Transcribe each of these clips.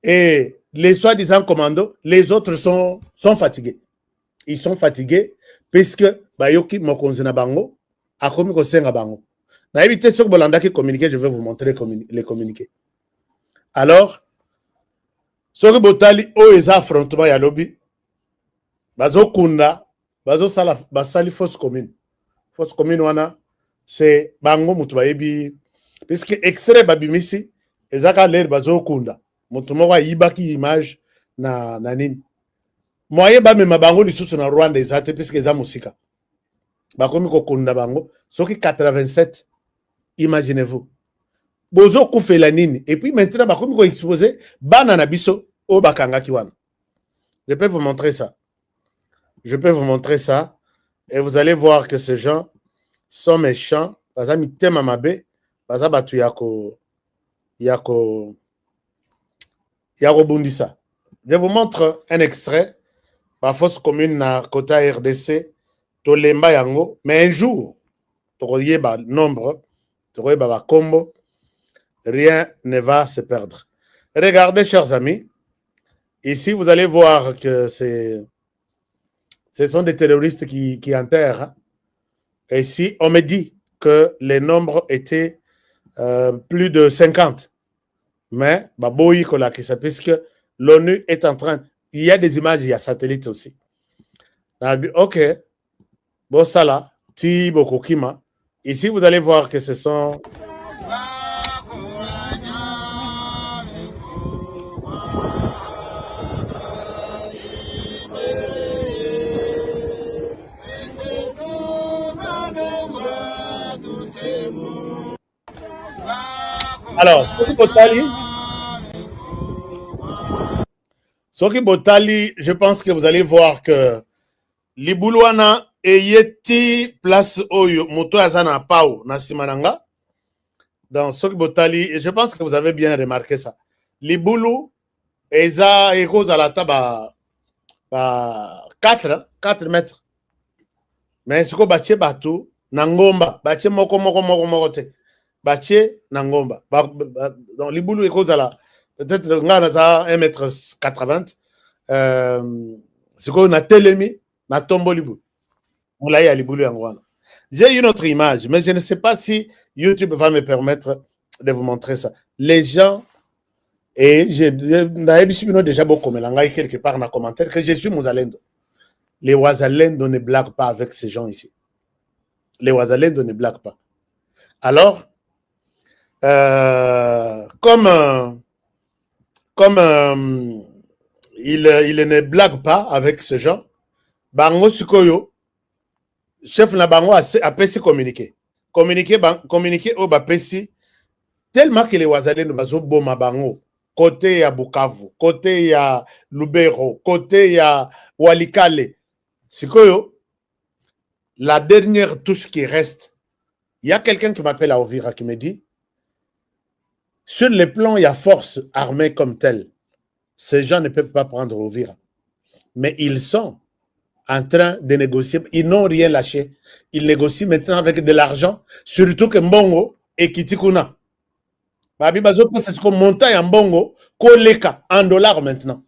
Et les soi-disant commandos, les autres sont fatigués. Ils sont fatigués puisque Bayoki Mokonzina Bango a commis au Senga Bango. Na évité ce que Bolanda qui communiqué, je vais vous montrer les communiqués. Alors, ce que Botali o les affrontements ya lobby, bazo kunda, bazo sala basali fausse commune. Fausse commune wana c'est Bango mutu bayebi puisque extrait babimisi ezaka l'air bazo kunda. Mutu moko yibaki image na nini. Moyen ba mema bango lisusu na Rwanda ezate puisque eza musika. Bakomi ko kunda bango soki 87. Imaginez-vous. Bozo koufela nini. Et puis maintenant, bakomi ko exposer bana na biso o bakanga kiwana. Je peux vous montrer ça. Je peux vous montrer ça. Et vous allez voir que ces gens sont méchants. Baza mitema mabe. Baza batu yako bundisa. Je vous montre un extrait. La fausse commune na Kota RDC. Tolemba yango. Mais un jour, tokoye ba nombre. Combo, rien ne va se perdre. Regardez, chers amis, ici vous allez voir que ce sont des terroristes qui enterrent. Hein. Et ici, on me dit que les nombres étaient plus de 50. Mais, puisque l'ONU est en train, il y a des images, il y a satellites aussi. Ok, bon, ça là, Tibo Kokima. Ici, vous allez voir que ce sont... Alors, Soki Botali, je pense que vous allez voir que les Boulouana et Yeti place Oyo, Moto Azana Pau, Nasimananga. Dans Soki Botali, je pense que vous avez bien remarqué ça. Les Boulou, Eza Eko Zalata, 4 mètres. Mais ce que Bache Batou, Nangomba, Bache Moko te. Bache Nangomba. Donc les Boulou Eko Zala, peut-être 1 mètre 80. Ce qu'on a télémi, na tombo Libou. J'ai une autre image, mais je ne sais pas si YouTube va me permettre de vous montrer ça. Les gens, et j'ai déjà beaucoup quelque part dans les commentaires que je suis Mouzalendo. Les Ouazalendo ne blaguent pas avec ces gens ici. Les Ouazalendo ne blaguent pas. Alors, comme il ne blague pas avec ces gens, Bango Sukoyo, chef na bango a pesi communiqué au bapesi tellement que les Ouazalendo bazo boma bango côté ya Bukavu, côté ya Lubero, côté ya Walikale. Sikoyo, la dernière touche qui reste, il y a quelqu'un qui m'appelle à Ovira qui me dit sur le plan il y a force armée comme telle, ces gens ne peuvent pas prendre Ovira, mais ils sont en train de négocier. Ils n'ont rien lâché. Ils négocient maintenant avec de l'argent, surtout que Mbongo et Kitikuna. Babi Bazo, c'est qu'on monte en Mbongo, koleka en dollars maintenant.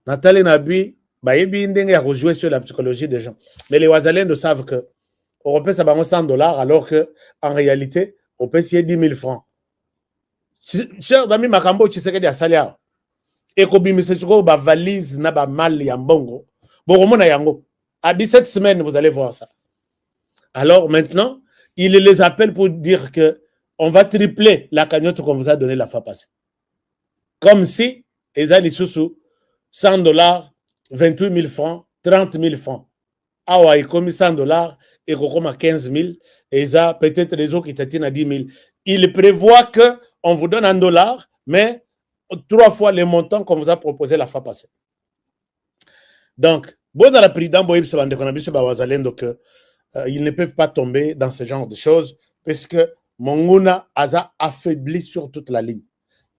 Nathalie Nabi, Bayebi Ndenge a rejoué sur la psychologie des gens. Mais les Ouazalendo savent que on peut s'abattre 100 dollars alors que en réalité, on peut essayer 10 000 francs. Cher ami Makambo, tu sais que des salaires. Et qu'on bimise sur ba valise na ba mal ya Mbongo. À 17 semaines, vous allez voir ça. Alors maintenant, il les appelle pour dire que on va tripler la cagnotte qu'on vous a donnée la fois passée. Comme si, ils ont sous 100 dollars, 28 000 francs, 30 000 francs. Ah ouais, comme 100 dollars, et comme à 15 000, et ils ont peut-être les autres qui t'atteignent à 10 000. Il prévoit qu'on vous donne 1 dollar, mais 3 fois le montant qu'on vous a proposé la fois passée. Donc, ils ne peuvent pas tomber dans ce genre de choses puisque Monguna a affaibli sur toute la ligne.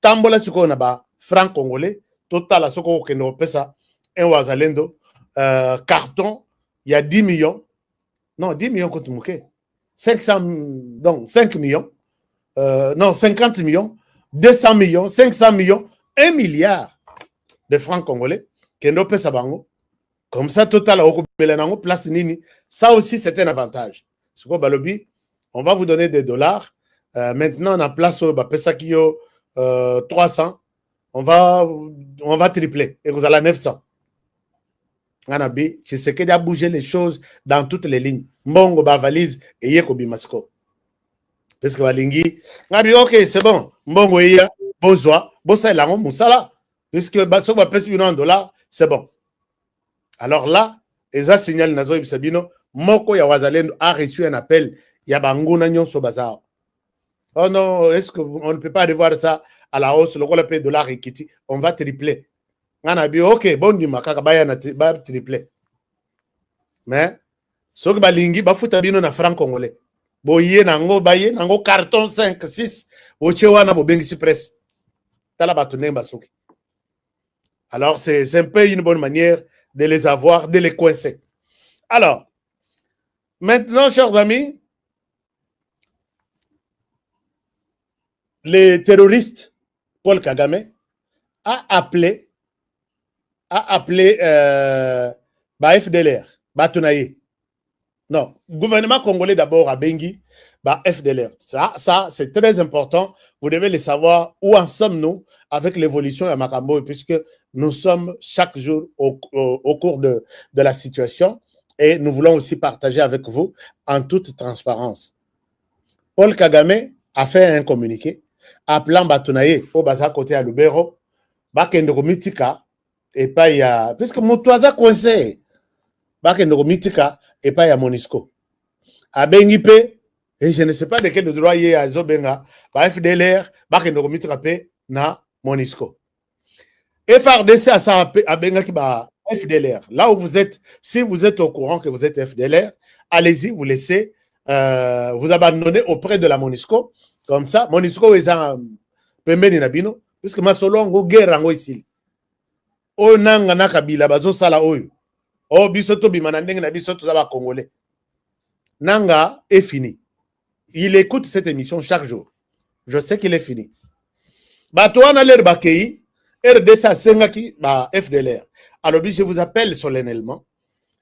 Tambola suko na ba franc congolais, total suko ke no pesa un wazalendo carton, il y a 10 millions. Non, 10 millions contre Mouké. 500 donc 5 millions. Non, 50 millions, 200 millions, 500 millions. 1 milliard de francs congolais. Kendo pesa bango. Comme ça, total, place nini. Ça aussi, c'est un avantage. Balobi, on va vous donner des dollars. Maintenant, on a place au pesa qui 300. On va tripler. Et vous allez à 900. Anabi, je sais qu'il a bougé les choses dans toutes les lignes. Mbongo, ba valise, et yeko bimasko. Parce que Balingi, ok, c'est bon. Mbongo, iya, bozwa, bosa et lango, moussala. Puisque baso ba pesa $1, c'est bon. Alors là, Eza signal Nazo Ibsabino, Moko ya Wazalendo a reçu un appel. Ya Banguna Nyon Sobazar. Oh non, est-ce qu'on ne peut pas revoir ça à la hausse, le rôle de dollar et Kitty, on va tripler. On a dit, ok, bon, dis-moi, va tripler. Mais, ce que Balingi, Bafutabino na franc congolais. Boye nango, baye, nango carton 5, 6, Ochewana, Bobengi presse. Talabatouné Basuki. Alors, c'est un peu une bonne manière de les avoir, de les coincer. Alors, maintenant, chers amis, les terroristes, Paul Kagame, a appelé FDLR, Batunaye. Non, gouvernement congolais d'abord à Bengi, FDLR. Ça c'est très important. Vous devez le savoir. Où en sommes-nous avec l'évolution de Makambo, puisque nous sommes chaque jour au cours de la situation et nous voulons aussi partager avec vous en toute transparence. Paul Kagame a fait un communiqué appelant Batunaye au Baza côté à Lubero, Bakendoko Mitika, et pas il y a. Puisque Moutouaza coincé, Bakendoko Mitika, et pas il y a Monisco. À Bengipe, et je ne sais pas de quel droit il y a à Zobenga, FDLR, Bakendoko Mitika, na Monisco. FRDC a ça à Benga qui va FDLR. Là où vous êtes, si vous êtes au courant que vous êtes FDLR, allez-y, vous laissez, vous abandonner auprès de la Monisco. Comme ça, Monisco est en pembeni nabino, puisque ma solongo guerre en ici. O nanga nakabila bazo sala oyo. O bisoto bimana ndenge na bisoto za ba congolais. Nanga est fini. Il écoute cette émission chaque jour. Je sais qu'il est fini. Batouana l'air bakei, RDC sengaki ba FDLR. Alors je vous appelle solennellement,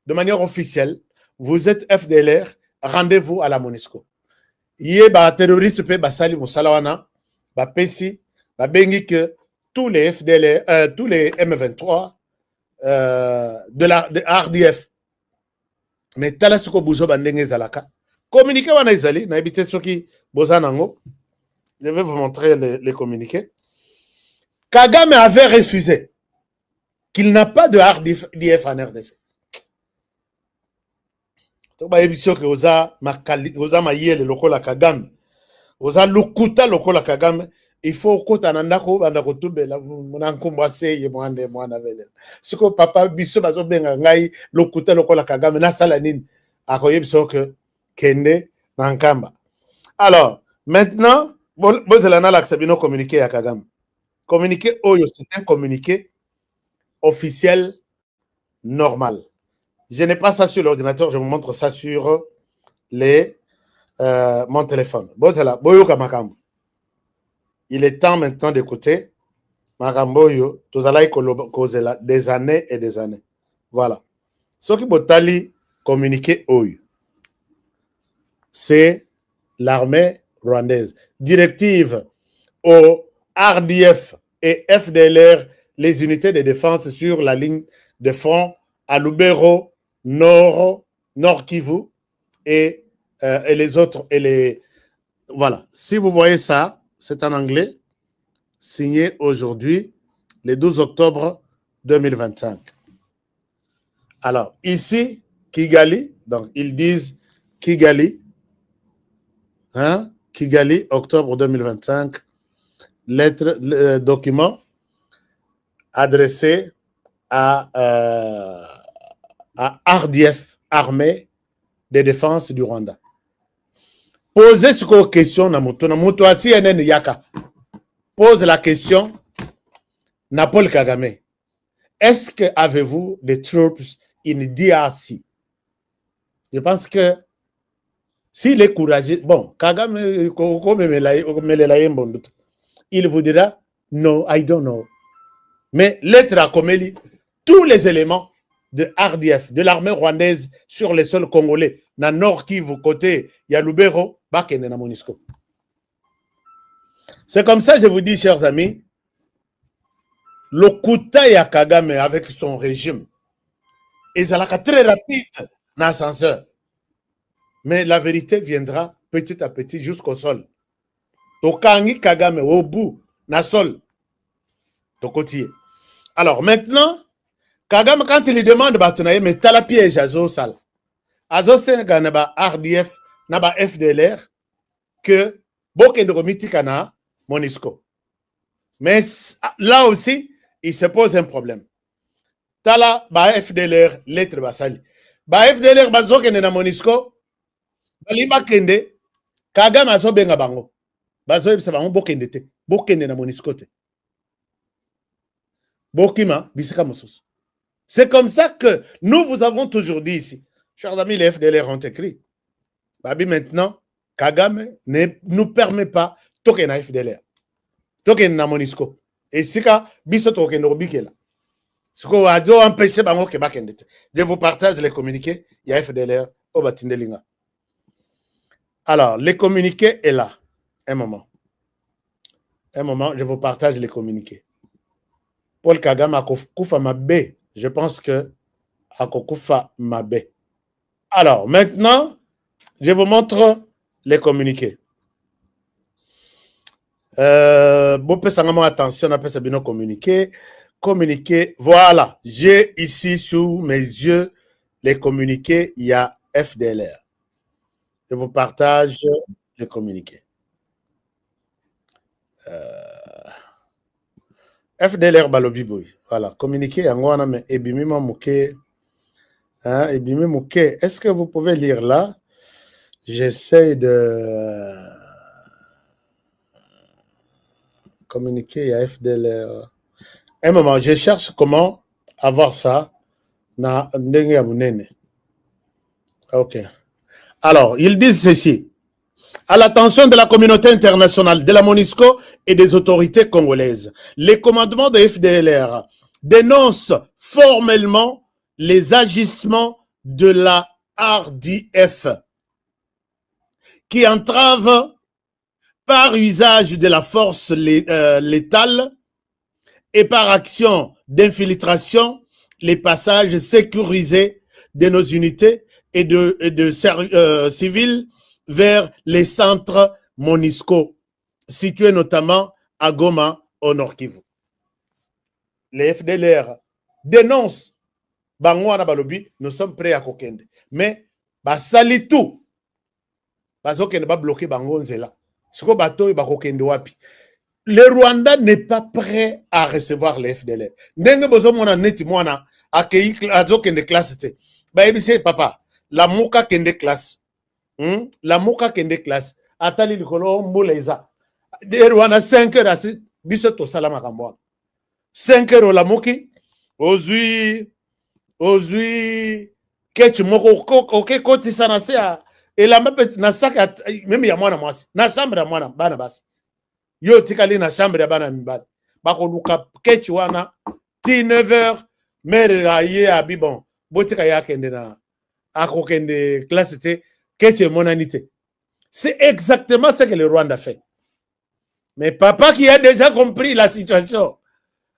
de manière officielle, vous êtes FDLR, rendez-vous à la Monisco. Yé ba terroriste pe basali musalawana ba pesi ba bengi que tous les FDLR tous les M23 de RDF mais talasiko buzo bandenge zalaka communiqué wana izali na ebité soki bozanango. Je vais vous montrer les communiqués. Kagame avait refusé qu'il n'a pas de RDF en RDC. Oza mayele lokola Kagame, oza lukuta lokola Kagame, il faut kota nandako bandako tubela munankumba seye mwande mwana vele. Siko papa biso bazo benga ngai lukuta lokola Kagame na sala nini akoyebiso que kende nankamba. Alors, maintenant, bozela na l'aksabino communiqué à Kagame. Communiqué oyo, c'est un communiqué officiel normal. Je n'ai pas ça sur l'ordinateur, je vous montre ça sur mon téléphone. Il est temps maintenant d'écouter Makamboyo, des années et des années. Voilà. Ce qui botali communiqué oyo, c'est l'armée rwandaise. Directive au RDF et FDLR, les unités de défense sur la ligne de front à Lubero, Nord Kivu et les autres. Voilà. Si vous voyez ça, c'est en anglais, signé aujourd'hui, le 12 octobre 2025. Alors, ici, Kigali, donc ils disent Kigali, hein, Kigali, octobre 2025, lettre, document adressé à RDF, Armée de défense du Rwanda. Posez cette question na muto ati enen yaka. Pose la question na Paul Kagame. Est-ce que avez-vous des troupes in DRC? Je pense que s'il est courageux, bon, Kagame il vous dira no, I don't know. Mais lettre à Komeli, tous les éléments de RDF, de l'armée rwandaise sur les sols congolais, dans Nord Kivu, côté Yalubero, Bakene na Monisco. C'est comme ça, je vous dis, chers amis, le Kuta ya Kagame avec son régime, et ça l'a très rapide dans l'ascenseur. Mais la vérité viendra petit à petit jusqu'au sol. Tokangi Kagame au bout, na sol. Tokotier. Alors maintenant, Kagame, quand il lui demande, mais t'as la piège à Zosal. Azo c'est un RDF, naba FDLR, que beaucoup de Romitikana, Monisco. Mais là aussi, il se pose un problème. Tala, ba FDLR, lettre basali. Ba FDLR, bazo kende na Monisco, baliba kende, Kagame azo benga bango. Bazo yebisa bango bokende te, bokende na Monisco te. Bokima, bisika mosus. C'est comme ça que nous vous avons toujours dit ici. Chers amis, les FDLR ont écrit. Babi, maintenant, Kagame ne nous permet pas token na FDLR. Token na Monisco. Et si ka biso token no bikela. Ce qu'on va empêcher bango ke bakendete. Je vous partage les communiqués, il y a FDLR au Batindelinga. Alors, les communiqués est là. Un moment. Un moment, je vous partage les communiqués. Paul Kagame a koufa mabe. Je pense que a koufa mabe. Alors, maintenant, je vous montre les communiqués. Attention, on appelle ça bien communiqué. Communiqué, voilà. J'ai ici sous mes yeux les communiqués. Il y a FDLR. Je vous partage les communiqués. FDLR Balobiboy. Voilà. Communiqué, Angwana, mais Ebimima Mouké. Ebimima Mouké. Est-ce que vous pouvez lire là? J'essaie de communiquer à FDLR. Un moment, je cherche comment avoir ça. Ok. Alors, ils disent ceci. À l'attention de la communauté internationale, de la MONUSCO et des autorités congolaises, les commandements de FDLR dénoncent formellement les agissements de la RDF qui entravent par usage de la force létale et par action d'infiltration les passages sécurisés de nos unités et de civils vers les centres MONUSCO, situés notamment à Goma, au Nord Kivu. Les FDLR dénoncent Bangwana Balobi, nous sommes prêts à kokende. Mais, basali tout. Bazokende ba bloqué Bango Nzela. Siko bato y ba kokende wapi. Le Rwanda n'est pas prêt à recevoir les FDLR. Ndenge bozo mona neti mwana akei azokende classe te. Ba ebise papa, la muka kende classe. La muka kende classe. Atali likolo mbuleza. De Rwanda 5 heures asi biso to salama kambwa. 5 heures la muki ozui kechi moko oke koti sana sea et la na saka même ya mwana mwasi na chambre ya mwana bana basi yo tikali na chambre ya bana mibali bako luka kechi wana ti 9h mere aye abibon botika ya kende na akokende classe te kechi monanité. C'est exactement ce que le Rwanda fait. Mais papa qui a déjà compris la situation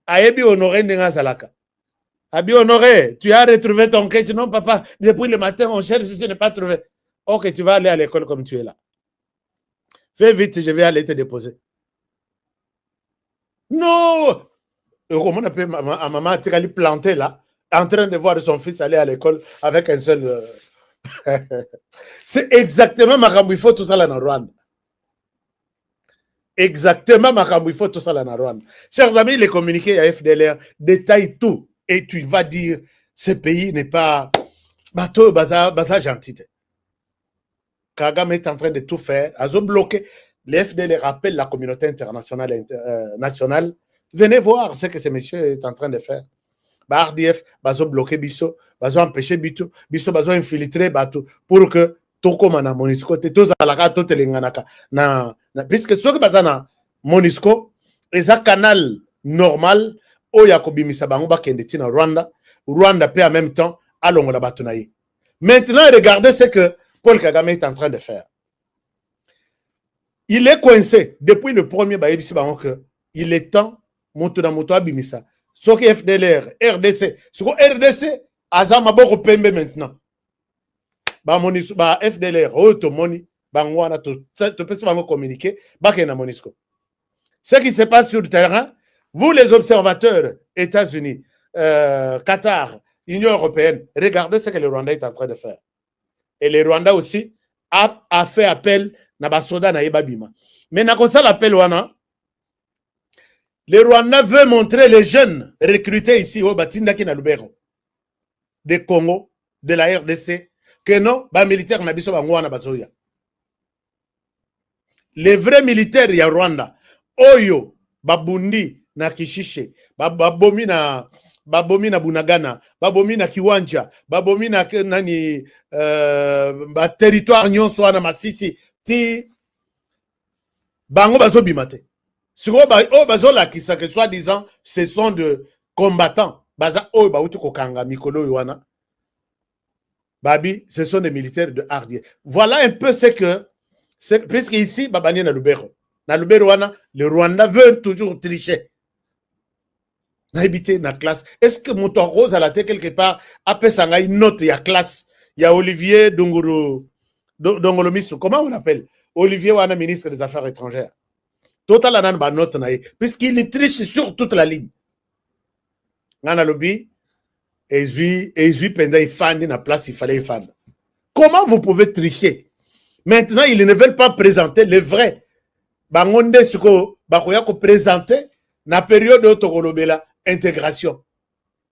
Ayebi Honoré Ndenga Zalaka. Abi Honoré, tu as retrouvé ton quai. Non, papa, depuis le matin, on cherche, je n'ai pas trouvé. Ok, tu vas aller à l'école comme tu es là. Fais vite, je vais aller te déposer. Non! Comment on appelle maman, tu es planté là, en train de voir son fils aller à l'école avec un seul. C'est exactement Makambu, il faut tout ça là dans Rwanda. Exactement Makambu, il faut tout ça là dans Rwanda. Chers amis, les communiqués à FDLR détaillent tout. Et tu vas dire, ce pays n'est pas bateau, baza gentil. Kagame est en train de tout faire. Azo bloqué. Les FDL rappellent la communauté internationale nationale. Venez voir ce que ce monsieur est en train de faire. RDF, bazo bloqué biso, bazo empêché biso, bazo infiltrer bateau pour que tout comme na MONUSCO, tout zalaka, tout telenganaka. Puisque ce que baza na MONUSCO, est un canal normal Oyako bimisa bango bakende tina Rwanda. Rwanda paie en même temps à Longola Batunaï. Maintenant, regardez ce que Paul Kagame est en train de faire. Il est coincé depuis le premier Baïbisi Bango que il est temps, Moutuna Moutoua Bimisa. Ce qui est FDLR, RDC, ce qui est RDC, Azama Boko Pembe maintenant. Ba FDLR, Otomoni, Bangwana, tu peux se communiquer, Bakena Monisco. Ce qui se passe sur le terrain, vous les observateurs, États-Unis, Qatar, Union européenne, regardez ce que le Rwanda est en train de faire. Et le Rwanda aussi a fait appel à Basoda na Ebabima. Mais na ça l'appel wana, le Rwanda veut montrer les jeunes recrutés ici au Batindaki na Lubero, de Congo, de la RDC, que non, ba militaire na biso bangwana bazoya. Les vrais militaires ya Rwanda, Oyo, Babundi na Kishishe, Babomi na Bunagana, Babomi na Kiwanja, Babomi na nani territoire nyonso na Masisi, ti bango bazo bimate. Siko bazo la kisa que soi-disant ce sont de combattants. Baza o ba utu kokanga mikolo yoana. Babi, ce sont des militaires de Hardier. Voilà un peu ce que puisque ici babani na Lubero. Na Lubero wana, le Rwanda veut toujours tricher. Na habité na classe. Est-ce que Mouton Rose à la tête quelque part après ça a une note, il y a classe, il y a Olivier Dongolo Misso. Comment on l'appelle? Olivier Wana, ministre des Affaires étrangères. Total anan ba note na puisqu'il triche sur toute la ligne. Nana lobby Ezui pendant il fandi na place il fallait fand. Comment vous pouvez tricher? Maintenant ils ne veulent pas présenter le vrai. Bangonde suko bakoya ko présenter na période de Togolobela intégration.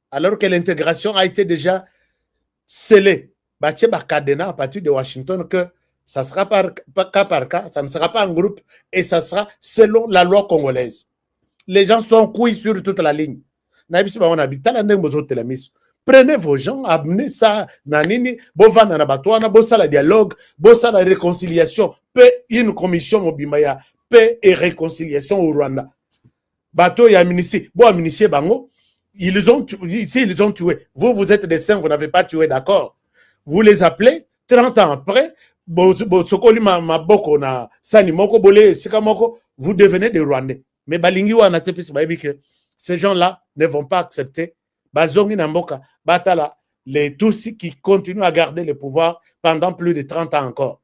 Alors que l'intégration a été déjà scellée. Bache Bakadena à partir de Washington que ça sera cas par cas, ça ne sera pas en groupe et ça sera selon la loi congolaise. Les gens sont couilles sur toute la ligne. Prenez vos gens, amenez ça, nanini, bovana na batouana, bossa la dialogue, bossa la réconciliation, paix, une commission au Bimaya, paix et réconciliation au Rwanda. Bateau et amnistie, bon amnistie bango, ils ont tué. Vous êtes des saints, vous n'avez pas tué, d'accord. Vous les appelez, 30 ans après, vous devenez des Rwandais. Mais balingi wana tepisi baebi que ces gens-là ne vont pas accepter bazongi na mboka batala les Tutsis qui continuent à garder le pouvoir pendant plus de 30 ans encore.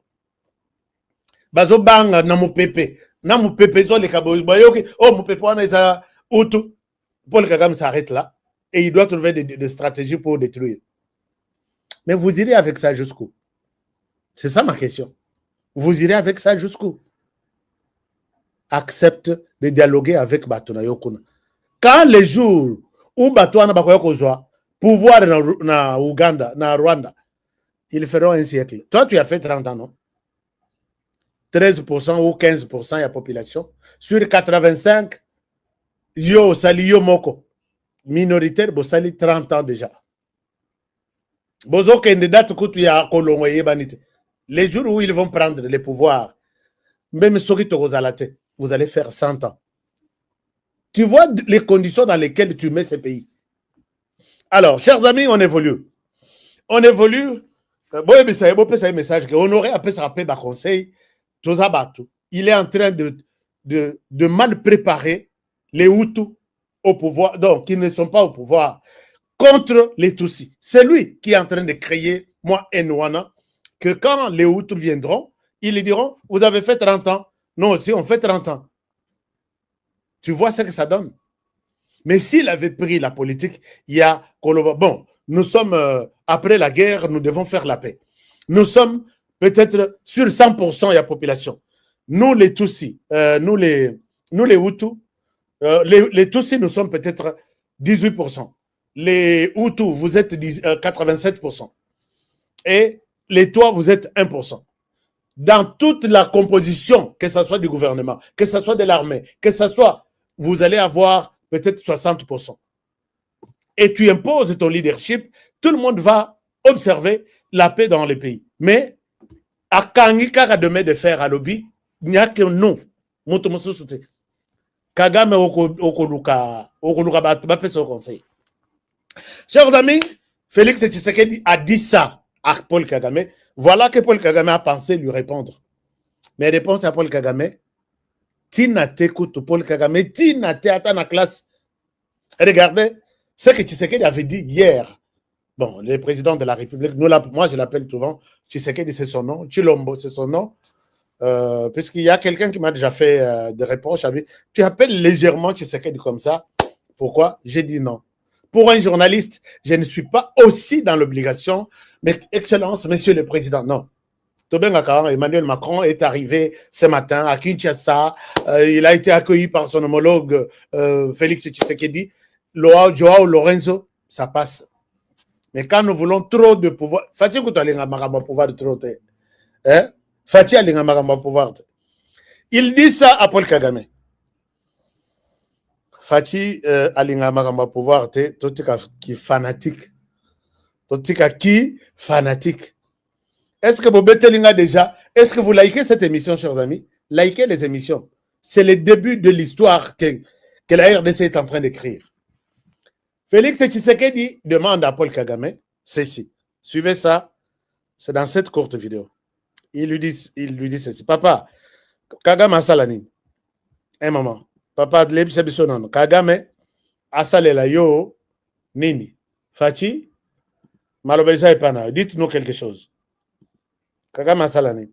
Bazo banga na mupepe zo le kaboyoki oh mupepe wana eza utu. Paul Kagame s'arrête là et il doit trouver des stratégies pour détruire. Mais vous irez avec ça jusqu'où? C'est ça ma question. Vous irez avec ça jusqu'où? Accepte de dialoguer avec Batona Yokuna. Quand les jours où Batona Bakoyokozwa, pouvoir na Uganda, na Rwanda, ils feront un siècle. Toi, tu as fait 30 ans, non? 13% ou 15% de la population. Sur 85, yo sali yo moko. Minoritaire, bo sali 30 ans déjà. Bozo candidat kutu ya kolongo yebanite. Les jours où ils vont prendre les pouvoirs, même ceux qui te rozalate, vous allez faire 100 ans. Tu vois les conditions dans lesquelles tu mets ces pays. Alors, chers amis, on évolue. On évolue. Message que Honoré après ça rappelle conseil. Il est en train de mal préparer les Hutus au pouvoir, donc qui ne sont pas au pouvoir, contre les Tutsis. C'est lui qui est en train de créer, moi, Enwana, que quand les Hutus viendront, ils lui diront, vous avez fait 30 ans. Nous aussi, on fait 30 ans. Tu vois ce que ça donne. Mais s'il avait pris la politique, il y a... Bon, nous sommes, après la guerre, nous devons faire la paix. Nous sommes peut-être sur 100% de la population. Nous, les Tutsis, nous les Hutus, les Tutsis, nous sommes peut-être 18%. Les Hutus, vous êtes 87%. Et les Tois, vous êtes 1%. Dans toute la composition, que ce soit du gouvernement, que ce soit de l'armée, que ce soit, vous allez avoir peut-être 60%. Et tu imposes ton leadership, tout le monde va observer la paix dans les pays. Mais, à Kangika demain de faire à lobby, il n'y a que nous. Kagame okoluka bapesa au conseil. Chers amis, Félix Tshisekedi a dit ça à Paul Kagame. Voilà que Paul Kagame a pensé lui répondre. Mais réponse à Paul Kagame, Tina t'écoute Paul Kagame, Tina t'attend la classe. Regardez ce que Tshisekedi avait dit hier. Bon, le président de la République, moi je l'appelle souvent, Tshisekedi c'est son nom, Chilombo c'est son nom, puisqu'il y a quelqu'un qui m'a déjà fait des reproches à lui. Tu appelles légèrement Tshisekedi comme ça. Pourquoi? J'ai dit non. Pour un journaliste, je ne suis pas aussi dans l'obligation, mais Excellence, Monsieur le Président, non. Emmanuel Macron est arrivé ce matin à Kinshasa. Il a été accueilli par son homologue Félix Tshisekedi. Joao Lorenzo, ça passe. Mais quand nous voulons trop de pouvoir, Fatih pouvoir de trop. Hein? Fatih pouvoir. Il dit ça à Paul Kagame. Fatih Alingama pouvoir, totika qui fanatique. Totika qui fanatique. Est-ce que vous Betelinga déjà, est-ce que vous likez cette émission, chers amis? Likez les émissions. C'est le début de l'histoire que la RDC est en train d'écrire. Félix Tshisekedi demande à Paul Kagame ceci. Suivez ça, c'est dans cette courte vidéo. Il lui dit ceci. Papa, Kagame a salani. Un moment. Papa, Kagame a salela yo nini. Fachi, malobeza epana. Dites-nous quelque chose. Kagame a salani.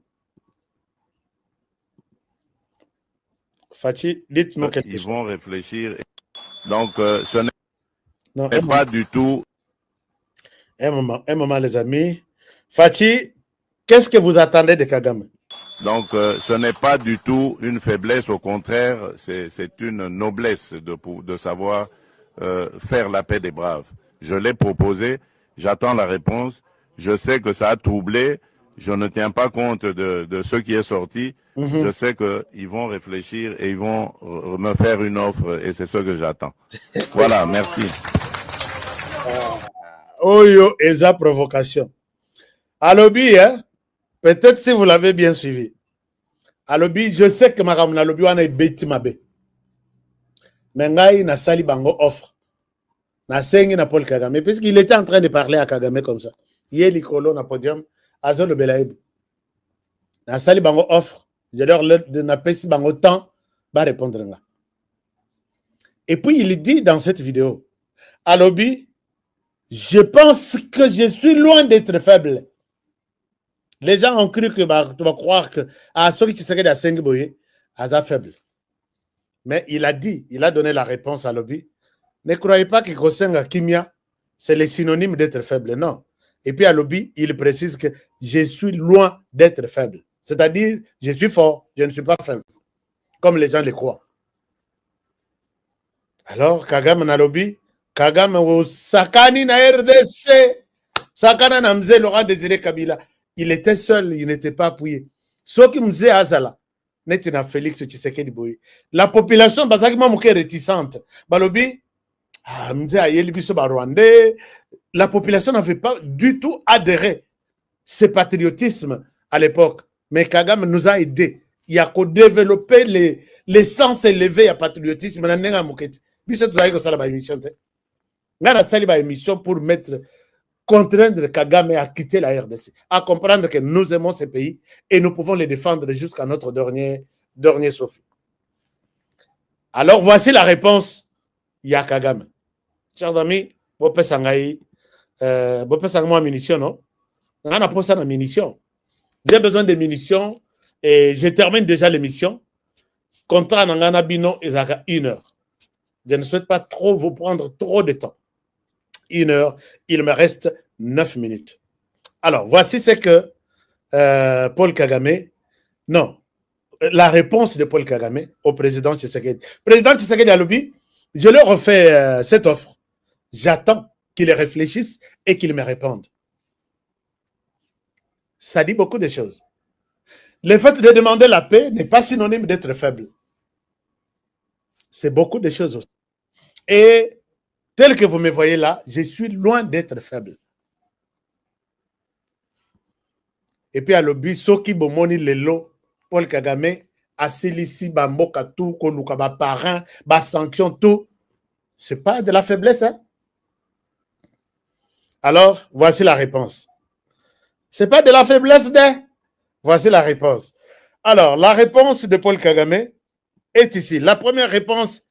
Fachi, dites-nous quelque chose. Ils vont réfléchir. Donc, ce n'est pas du tout... Un moment, les amis. Fachi, qu'est-ce que vous attendez de Kagame? Donc, ce n'est pas du tout une faiblesse, au contraire, c'est une noblesse de savoir faire la paix des braves. Je l'ai proposé, j'attends la réponse. Je sais que ça a troublé, je ne tiens pas compte de ce qui est sorti. Je sais qu'ils vont réfléchir et ils vont me faire une offre et c'est ce que j'attends. Voilà, merci. Oyo eza provocation. Alobi, hein? Peut-être si vous l'avez bien suivi. Alobi, je sais que ma ramna alobi wana ebeti mabe. Mais ngai na sali bango offre. Na sengi na Paul Kagame. Puisqu'il était en train de parler à Kagame comme ça. Yé likolo na podium. Azo le belaïb. Na sali bango offre. Je leur na pesi bango temps. Va répondre nga. Et puis il dit dans cette vidéo. Alobi, je pense que je suis loin d'être faible. Les gens ont cru que tu vas croire que ceux qui seraient à 5 boyés, à faible. Mais il a dit, il a donné la réponse à Lobi. Ne croyez pas que Kosenga Kimia, c'est le synonyme d'être faible. Non. Et puis à Lobi, il précise que je suis loin d'être faible. C'est-à-dire, je suis fort, je ne suis pas faible. Comme les gens le croient. Alors, Kagame na Lobi, Kagame au Sakani na RDC, Sakana na Mzee Laurent Désiré Kabila. Il était seul, il n'était pas appuyé. Ce qui me disait Azala, n'était Félix Tshisekedi Boye. La population, parce que réticente. Balobi, la population n'avait pas du tout adhéré. Ce patriotisme à l'époque. Mais Kagame nous a aidés. Il y a qu'à développer les sens élevés à patriotisme. Émission pour mettre contraindre Kagame à quitter la RDC, à comprendre que nous aimons ce pays et nous pouvons les défendre jusqu'à notre dernier souffle. Alors voici la réponse. Il y a Kagame. Chers amis, vous pouvez s'engager munitions, non? On a pas ça dans munitions. J'ai besoin de munitions et je termine déjà l'émission. Contrat Nangana Bino est à 1 heure. Je ne souhaite pas trop vous prendre trop de temps. 1 heure, il me reste 9 minutes. Alors, voici ce que Paul Kagame, non, la réponse de Paul Kagame au président Tshisekedi. Président Tshisekedi Alobi, je leur refais cette offre. J'attends qu'il réfléchisse et qu'il me réponde. Ça dit beaucoup de choses. Le fait de demander la paix n'est pas synonyme d'être faible. C'est beaucoup de choses aussi. Et tel que vous me voyez là, je suis loin d'être faible. Et puis à l'obi, Soki Bomoni Lelo, Paul Kagame, asilisi bamboka tout, koluka ba parrain, ba sanction tout. C'est pas de la faiblesse, hein? Alors, voici la réponse. C'est pas de la faiblesse, Voici la réponse. Alors, la réponse de Paul Kagame est ici. La première réponse,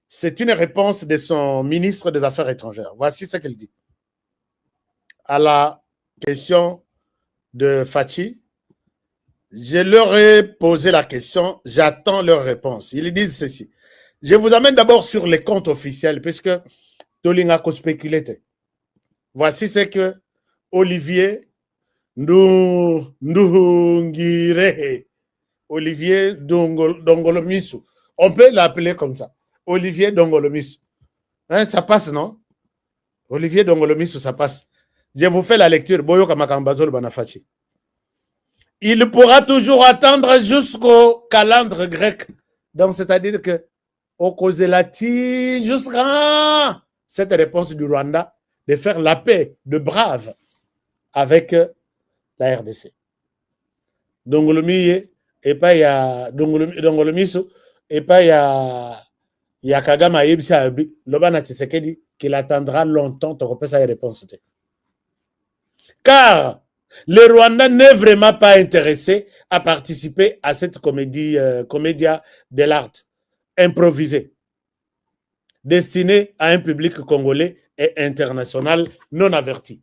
c'est une réponse de son ministre des Affaires étrangères. Voici ce qu'il dit. À la question de Fachi, je leur ai posé la question, j'attends leur réponse. Ils disent ceci. Je vous amène d'abord sur les comptes officiels, puisque Tolinga a spéculé. Voici ce que Olivier Ndungire, Olivier Dongolomisu, on peut l'appeler comme ça, Olivier Dongolomisu. Hein, ça passe, non? Olivier Dongolomisu, ça passe. Je vous fais la lecture. Boyoka Makambazol Banafachi. Il pourra toujours attendre jusqu'au calendre grec. Donc, c'est-à-dire que au Kozelati, jusqu'à cette réponse du Rwanda de faire la paix de brave avec la RDC. Dongolomiye, et pas il y a Dongolomisu, et pas il y a Kagame Yebisa Abi, Lobana Tshisekedi, qu'il attendra longtemps pour que ça ait réponse. Car le Rwanda n'est vraiment pas intéressé à participer à cette comédia de l'art improvisée, destinée à un public congolais et international non averti.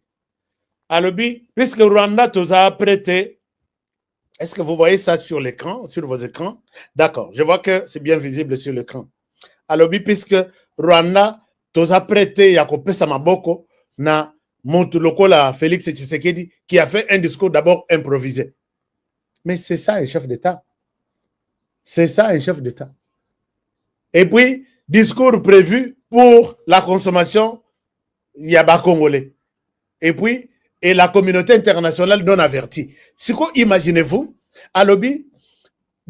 Alobi, puisque Rwanda nous a prêté, est-ce que vous voyez ça sur l'écran, sur vos écrans? D'accord, je vois que c'est bien visible sur l'écran. Alobi, puisque Rwanda nous a prêté Yakope Samaboko na Montulokola Félix Tshisekedi qui a fait un discours d'abord improvisé. Mais c'est ça un chef d'État. C'est ça un chef d'État. Et puis, discours prévu pour la consommation Yaba Congolais. Et puis, et la communauté internationale non avertie. Si quoi imaginez-vous, à l'obbi,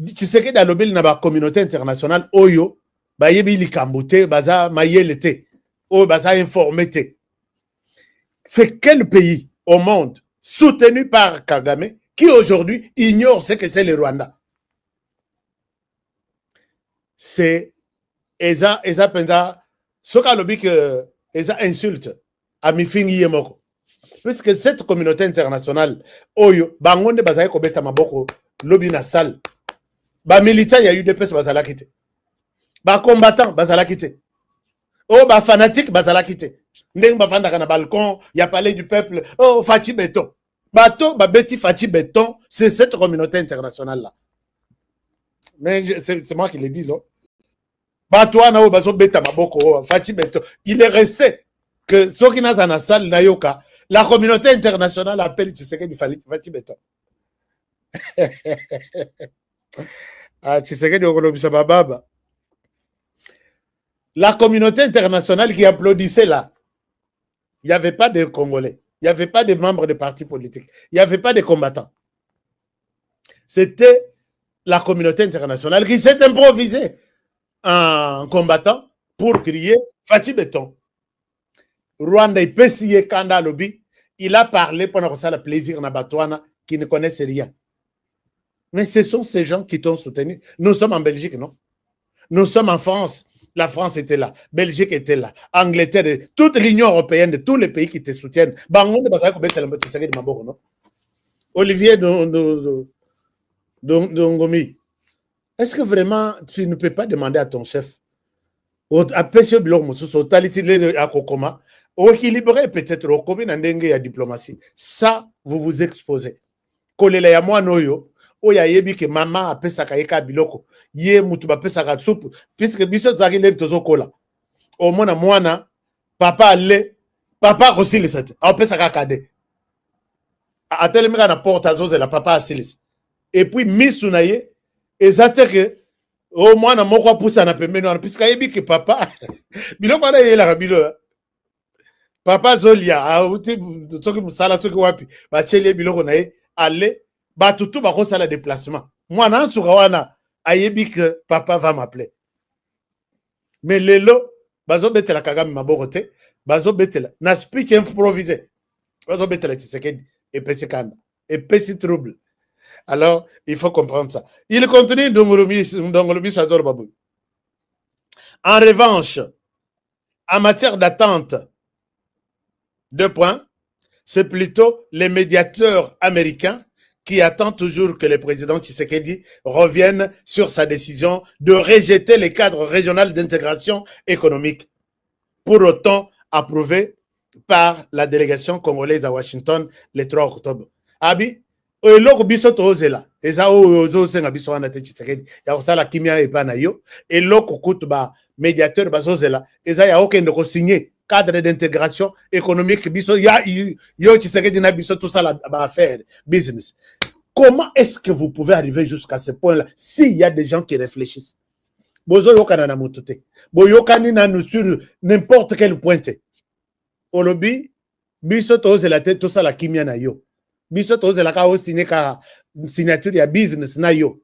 Tshisekedi à l'obbi n'a pas communauté internationale, Oyo, Bayebi Likambote, Baza Mayelete, Oyo Baza informé. C'est quel pays au monde soutenu par Kagame qui aujourd'hui ignore ce que c'est le Rwanda? C'est Eza Penda, ce qu'a l'obbi que Eza insulte à Mifini Yemoko. Puisque cette communauté internationale, Oyo, Bangonde Bazaye Kobeta Maboko, Lobi Nassal, ba militant, il y a eu des personnes Bazala quitté. Ba combattant, Bazala quitté. Oh, ba fanatique, Bazala quitté. Ndeng Bafanda Kana balcon, il y a parlé du peuple, oh, Fati Beton. Bato, Babeti Fati Beton, c'est cette communauté internationale-là. Mais c'est moi qui l'ai dit, non? Bato, Anao, Bazo Beta Maboko, Fati Beton. Il est resté que Sokina Zanasal, Nayoka, la communauté internationale appelle Tshisekedi Fati Beton. Ah, Tshisekedi Okolobisa Bababa. La communauté internationale qui applaudissait là, il n'y avait pas de Congolais, il n'y avait pas de membres de partis politiques, il n'y avait pas de combattants. C'était la communauté internationale qui s'est improvisée en combattant pour crier Fati Beton. Rwanda et Pessie Kanda Lobby, il a parlé pendant ça le plaisir Nabatouana qui ne connaissent rien. Mais ce sont ces gens qui t'ont soutenu. Nous sommes en Belgique, non? Nous sommes en France. La France était là. Belgique était là. Angleterre, toute l'Union européenne, de tous les pays qui te soutiennent. Olivier Dongomi, est-ce que vraiment tu ne peux pas demander à ton chef à Pesio Bilor Moussousou, Talitile à Kokoma, au équilibré peut-être au commun en diplomatie. Ça, vous vous exposez. Kolele ya moi noyo, oya yebi que maman a pesaka eka biloko, ye mutuba pesaka soupe, puisque biso zaki le tozo kola. Au mona mwana, papa le, papa aussi le sate, a pesaka kade. A telemika na porte azoze la papa asilis. Et puis misunaye, ezate que au mwana moko poussa na pembeno, puisque yebi que papa, biloko na ye la bilo. Papa Zolia, a uti soki musala soki wapi, ba chele biloko na ye, allez, batutu ba kosa la déplacement. Moi nan sukawana ayebi que papa va m'appeler. Mais lelo bazo betela Kagame maborote, bazo betela na speech improvisé. Bazo betela Tshisekedi et pesi kanda et pesi trouble. Alors, il faut comprendre ça. Il continue Ndongolobi Sazor Babou. En revanche, en matière d'attente, 2 points, c'est plutôt les médiateurs américains qui attendent toujours que le président Tshisekedi revienne sur sa décision de rejeter les cadres régionaux d'intégration économique, pour autant approuvé par la délégation congolaise à Washington le 3 octobre. Abi, eloko biso tozela eza ozo senga biso wana te Tshisekedi ya kosala kimia epa na yo eloko kutu ba médiateur bazozela eza ya okende ko signer cadre d'intégration économique biso ya yo Tshisekedi na biso tout ça la ba affaire business. Comment est-ce que vous pouvez arriver jusqu'à ce point-là s'il y a des gens qui réfléchissent? Bozo yokana na mutute boyokani na sur n'importe quel point te olobi biso tozela te tout ça la kimia na yo biso tozela ka o signer ka signature ya business na yo